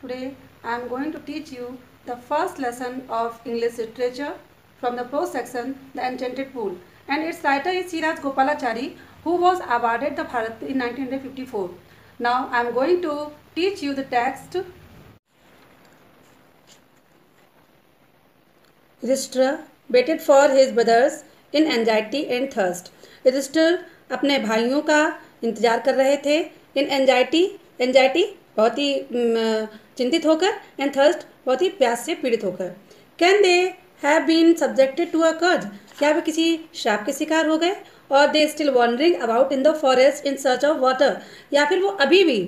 Today I am going to teach you the first lesson of English literature from the prose section, The Enchanted Pool, and its writer is Siraj Gopalachari, who was awarded the Bharat in 1954. Now I am going to teach you the text. Yudhishthira waited for his brothers in anxiety and thirst. Yudhishthir अपने भाइयों का इंतजार कर रहे थे इन anxiety बहुत ही चिंतित होकर एंड थर्स्ट बहुत ही प्यास से पीड़ित होकर. Can they have been subjected to a curse, क्या वे किसी श्राप के शिकार हो गए. और they still wandering about in the forest in search of water, या फिर वो अभी भी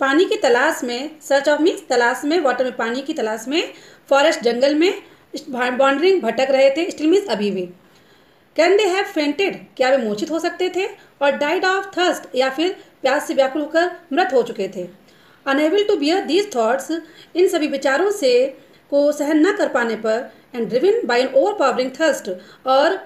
पानी की तलाश में, सर्च ऑफ मीन्स तलाश में, वाटर में पानी की तलाश में, फॉरेस्ट जंगल में वॉन्डरिंग भटक रहे थे, स्टिल मीन्स अभी भी. कैन दे हैव फेंटेड, क्या वे मूर्छित हो सकते थे. और डाइड ऑफ थर्स्ट, या फिर प्यास से व्याकुल होकर मृत हो चुके थे. Unable to bear these thoughts, इन सभी विचारों से को सहन न कर पाने पर, and driven by an overpowering thirst, और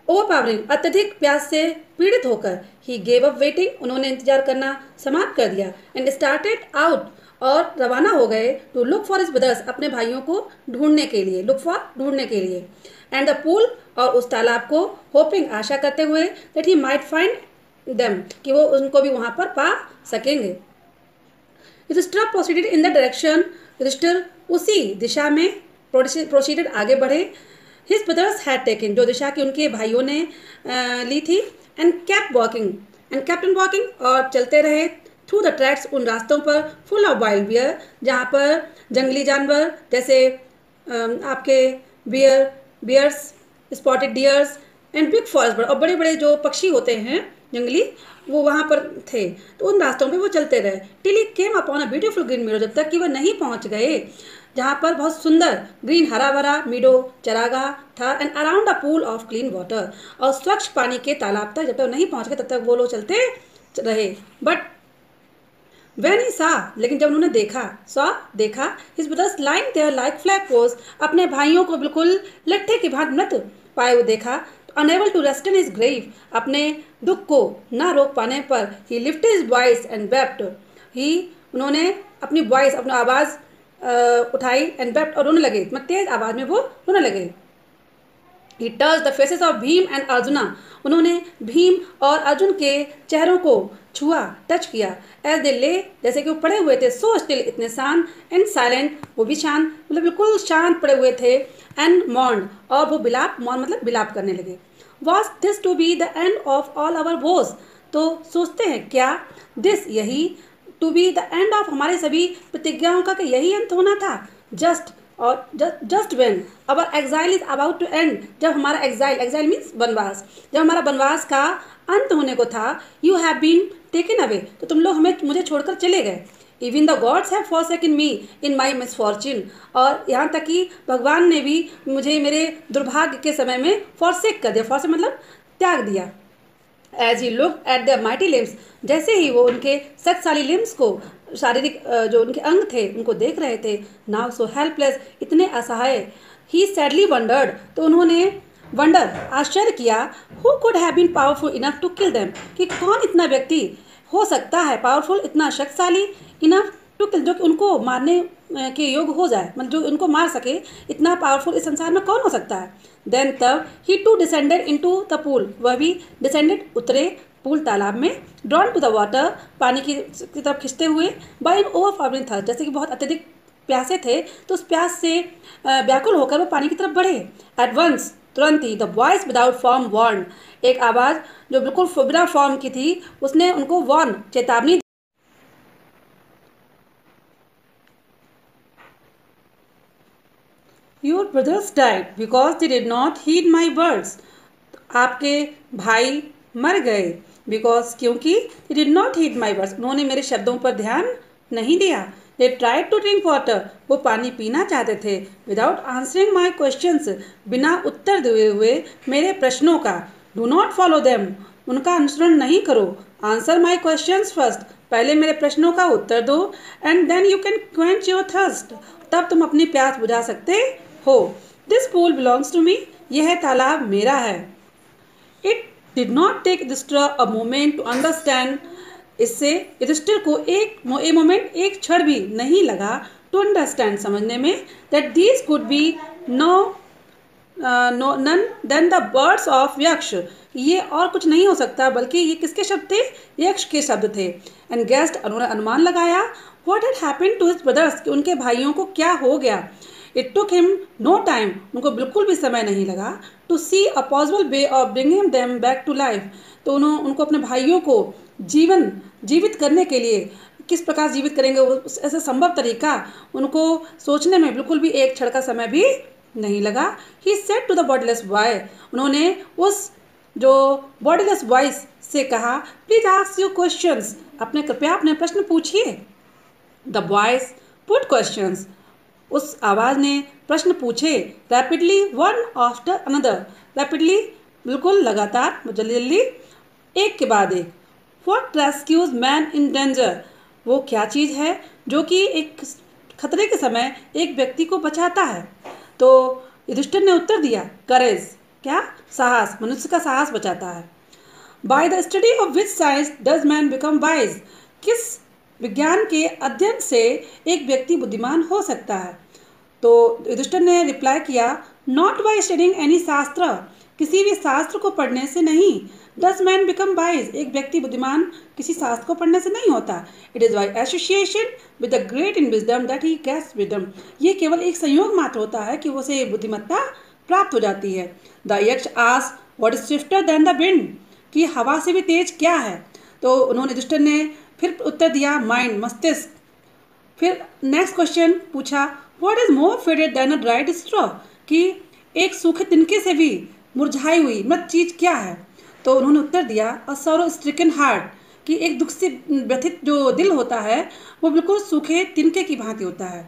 ओवर पावरिंग अत्यधिक प्यास से पीड़ित होकर, ही गेव अप वेटिंग, उन्होंने इंतजार करना समाप्त कर दिया. एंड स्टार्टेड आउट, और रवाना हो गए to look for his brothers, अपने भाइयों को ढूंढने के लिए, लुक फॉर ढूंढने के लिए. एंड द पूल, और उस तालाब को, होपिंग आशा करते हुए, that he might find them, कि वो उनको भी वहाँ पर पा सकेंगे. Yudhishthira proceeded in the direction, Yudhishthira उसी दिशा में प्रोसीडेड आगे बढ़े. हिज ब्रदर्स हैड टेकन, जो दिशा की उनके भाइयों ने ली थी. एंड केप्ट वॉकिंग, और चलते रहे थ्रू द ट्रैक्स, उन रास्तों पर, फुल ऑफ वाइल्ड बियर, जहाँ पर जंगली जानवर जैसे आपके bears, spotted deers and big forest bird, और बड़े बड़े जो पक्षी होते हैं जंगली, वो वहाँ पर थे. तो उन रास्तों पे वो चलते रहे. Till he came upon a beautiful green मीडो, जब तक कि वह नहीं पहुँच गए जहाँ पर बहुत सुंदर ग्रीन हरा भरा मीडो चरागाह था. And around a pool of clean water, और स्वच्छ पानी के तालाब तक जब तक नहीं पहुँच गए तब तक वो लोग चलते रहे. बट When he saw, लेकिन जब उन्होंने देखा, his brothers lying there like flag poles, अपने भाइयों को बिल्कुल लट्ठे की भांति मृत पाए हुए देखा. Unable to restrain his grief, अपने दुख को न रोक पाने पर, he lifted his voice and wept. उन्होंने अपनी वॉइस, अपनी आवाज़ उठाई and wept, और रोने लगे, मतलब तेज आवाज़ में वो रोने लगे. He touched the faces of Bhim and arjuna, उन्होंने भीम और अर्जुन के चेहरों को छुआ, टच किया. एज दे ले, जैसे कि वो पड़े हुए थे, सो स्टिल, इतने शांत, एंड साइलेंट, वो भी शांत, मतलब बिल्कुल शांत पड़े हुए थे. एंड मॉर्न, और वो मॉर्न मतलब बिलाप करने लगे. Was this to be the end of all our vows, तो सोचते हैं क्या, दिस यही, to be the end of हमारे सभी प्रतिज्ञाओं का, कि यही अंत होना था. Just when our exile is about to end, जब हमारा एग्जाइल मीन्स वनवास, जब हमारा वनवास का अंत होने को था. You have been taken away, तो तुम लोग मुझे छोड़कर चले गए. Even the gods have forsaken me in my misfortune, और यहाँ तक कि भगवान ने भी मुझे मेरे दुर्भाग्य के समय में फॉरसेक कर दिया. फॉरसेक मतलब त्याग दिया. As he look at the mighty limbs, जैसे ही वो उनके शक्तिशाली लिम्स को, शारीरिक जो उनके अंग थे, उनको देख रहे थे. नाउ सो हेल्पलेस, इतने असहाय. ही सैडली वंडर्ड, तो उन्होंने आश्चर्य किया. Who could have been powerful enough to kill them, कि कौन इतना व्यक्ति हो सकता है, पावरफुल, इतना शक्तिशाली, इनफ टू किल, जो कि उनको मारने के योग हो जाए, मतलब जो उनको मार सके, इतना पावरफुल इस संसार में कौन हो सकता है. देन तब he too descended into the pool, वह भी डिसेंडेड, उतरे पूल तालाब में. ड्रॉन टू द वाटर, पानी की तरफ खिंचते हुए. बाय एन ओवरपावरिंग थर्स्ट, जैसे कि बहुत अत्यधिक प्यासे थे, तो उस प्यास से व्याकुल होकर वो पानी की तरफ बढ़े. एट वंस, तुरंत ही, the voice without form warned, एक आवाज़ जो बिल्कुल बिना फॉर्म की थी, उसने उनको वार्न, चेतावनी. Your brothers died because they did not heed my words, आपके भाई मर गए. बिकॉज, क्योंकि, they did not heed my words, उन्होंने मेरे शब्दों पर ध्यान नहीं दिया. They tried to drink water, वो पानी पीना चाहते थे. विदाउट आंसरिंग माई क्वेश्चंस, बिना उत्तर दिए हुए मेरे प्रश्नों का. डू नॉट फॉलो देम, उनका अनुसरण नहीं करो. आंसर माई क्वेश्चंस फर्स्ट, पहले मेरे प्रश्नों का उत्तर दो. And then you can quench your thirst, तब तुम अपनी प्यास बुझा सकते हो. This pool belongs to me, यह तालाब मेरा है. It did not take Yudhishthira a moment to understand इससे युधिष्ठिर को ए मोमेंट, एक क्षण भी नहीं लगा टू अंडरस्टैंड, समझने में, that these could be none than the words of Yaksha, ये और कुछ नहीं हो सकता बल्कि ये किसके शब्द थे, यक्ष के शब्द थे। एंड गेस्ट, उन्होंने अनुमान लगाया, what had happened to his brothers, कि उनके भाइयों को क्या हो गया। It took him no time, उनको बिल्कुल भी समय नहीं लगा, to see a possible way of bringing them back to life, तो उनको अपने भाइयों को जीवित करने के लिए किस प्रकार जीवित करेंगे, ऐसा संभव तरीका उनको सोचने में बिल्कुल भी एक क्षण का समय भी नहीं लगा। He said to the bodiless boy, उन्होंने उस जो बॉडीलेस वॉइस से कहा, प्लीज आस्क योर क्वेश्चंस, कृपया अपने प्रश्न पूछिए। द बॉयज पुट क्वेश्चंस, उस आवाज ने प्रश्न पूछे, rapidly one after another, rapidly बिल्कुल लगातार, जल्दी जल्दी, एक के बाद एक। What rescues man in danger, वो क्या चीज़ है जो कि एक खतरे के समय एक व्यक्ति को बचाता है। तो युधिष्ठिर ने उत्तर दिया, करेज, क्या, साहस, मनुष्य का साहस बचाता है। By the study of which science does man become wise, किस विज्ञान के अध्ययन से एक व्यक्ति बुद्धिमान हो सकता है। तो युधिष्ठिर ने रिप्लाई किया, नॉट बाय स्टडिंग एनी शास्त्र, किसी भी शास्त्र को पढ़ने से नहीं। डज मैन बिकम वाइज, एक व्यक्ति बुद्धिमान किसी शास्त्र को पढ़ने से नहीं होता। It is by association with the great in wisdom that he gets wisdom, ये केवल एक संयोग मात्र होता है कि उसे बुद्धिमत्ता प्राप्त हो जाती है। द यक्ष asked, what is swifter than the wind, कि हवा से भी तेज क्या है। तो उन्होंने युधिष्ठिर ने फिर उत्तर दिया, माइंड, मस्तिष्क। फिर नेक्स्ट क्वेश्चन पूछा, what is more faded than a dried straw, कि एक सूखे तिनके से भी मुरझाई हुई मृत चीज क्या है। तो उन्होंने उत्तर दिया, अ सॉरो स्ट्रिकन हार्ट, कि एक दुख से व्यथित जो दिल होता है वो बिल्कुल सूखे तिनके की भांति होता है।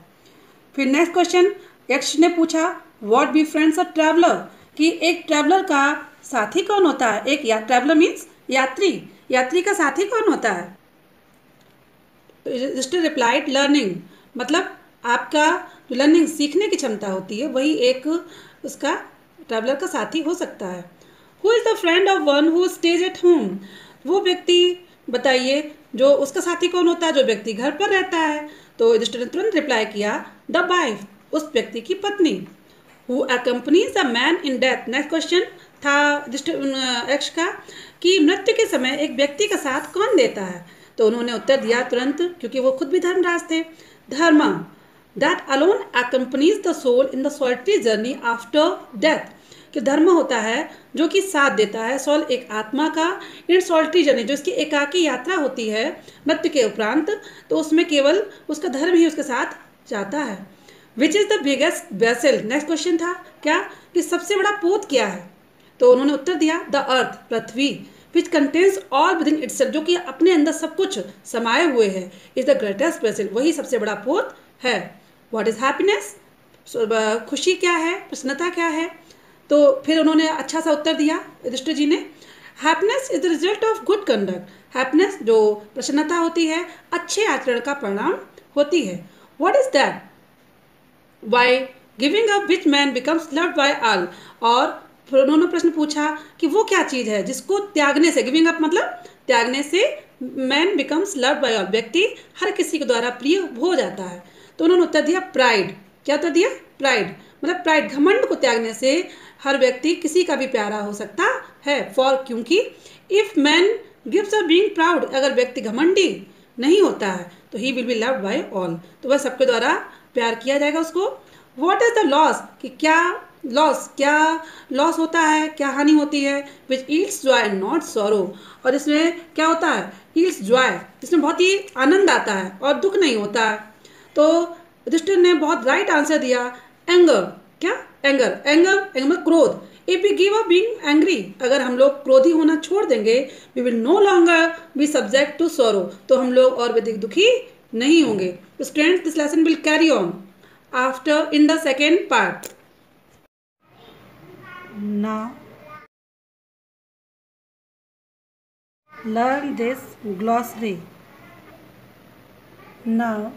फिर नेक्स्ट क्वेश्चन यक्ष ने पूछा, what be friends a traveller, कि एक ट्रैवलर का साथी कौन होता है। एक ट्रैवलर मीन्स यात्री, यात्री का साथी कौन होता है। तो युधिष्ठिर रिप्लाइड, लर्निंग, मतलब आपका जो लर्निंग, सीखने की क्षमता होती है, वही एक उसका ट्रैवलर का साथी हो सकता है। Who is the friend of one who stays at home, वो व्यक्ति बताइए जो उसका साथी कौन होता है, जो व्यक्ति घर पर रहता है। तो युधिष्ठिर ने तुरंत रिप्लाई किया, द वाइफ, उस व्यक्ति की पत्नी। Who accompanies a man in death, next question था यक्ष का, कि मृत्यु के समय एक व्यक्ति का साथ कौन देता है। तो उन्होंने उत्तर दिया तुरंत, क्योंकि वो खुद भी धर्मराज थे, dharma, that alone accompanies the soul in the solitary journey after death, कि धर्म होता है जो कि साथ देता है सोल, एक आत्मा का, इन सॉलिटरी जर्नी, जो इसकी एकाकी यात्रा होती है मृत्यु के उपरांत, तो उसमें केवल उसका धर्म ही उसके साथ जाता है। Which is the biggest vessel, next question था क्या, कि सबसे बड़ा पोत क्या है। तो उन्होंने उत्तर दिया, the earth, Prithvi, which contains all with in itself, जो कि अपने अंदर सब कुछ समाये हुए है, इज द ग्रेटेस्ट वेसल, वही सबसे बड़ा पोत है। व्हाट इज हैप्पीनेस, खुशी क्या है, प्रसन्नता क्या है। तो फिर उन्होंने अच्छा सा उत्तर दिया युधिष्ठिर जी ने, happiness is the result of good conduct, happiness जो प्रसन्नता होती है अच्छे आचरण का परिणाम होती है। What is that, why giving up which man becomes loved by all, और फिर उन्होंने प्रश्न पूछा कि वो क्या चीज है जिसको त्यागने से, गिविंग अप मतलब त्यागने से, man becomes loved by all, व्यक्ति हर किसी के द्वारा प्रिय हो जाता है। तो उन्होंने उत्तर दिया, प्राइड, क्या उत्तर दिया, प्राइड, मतलब प्राइड, घमंड को त्यागने से हर व्यक्ति किसी का भी प्यारा हो सकता है। फॉर, क्योंकि if man gives up being proud, अगर व्यक्ति घमंडी नहीं होता है तो he will be loved by all, तो वह सबके द्वारा प्यार किया जाएगा उसको। व्हाट इज द लॉस, कि क्या लॉस, क्या लॉस होता है, क्या हानि होती है। Which yields joy and not sorrow, और इसमें क्या होता है, ईल्स जॉय, इसमें बहुत ही आनंद आता है और दुख नहीं होता है। तो युधिष्ठिर ने बहुत राइट आंसर दिया, एंगर, क्या, एंगर, एंगर में क्रोध। If we give up being angry, अगर हम लोग क्रोधी होना छोड़ देंगे, we will no longer be subject to sorrow, तो हम लोग और अधिक दुखी नहीं होंगे। तो students, this lesson will carry on after in the second part. Now learn this glossary. Now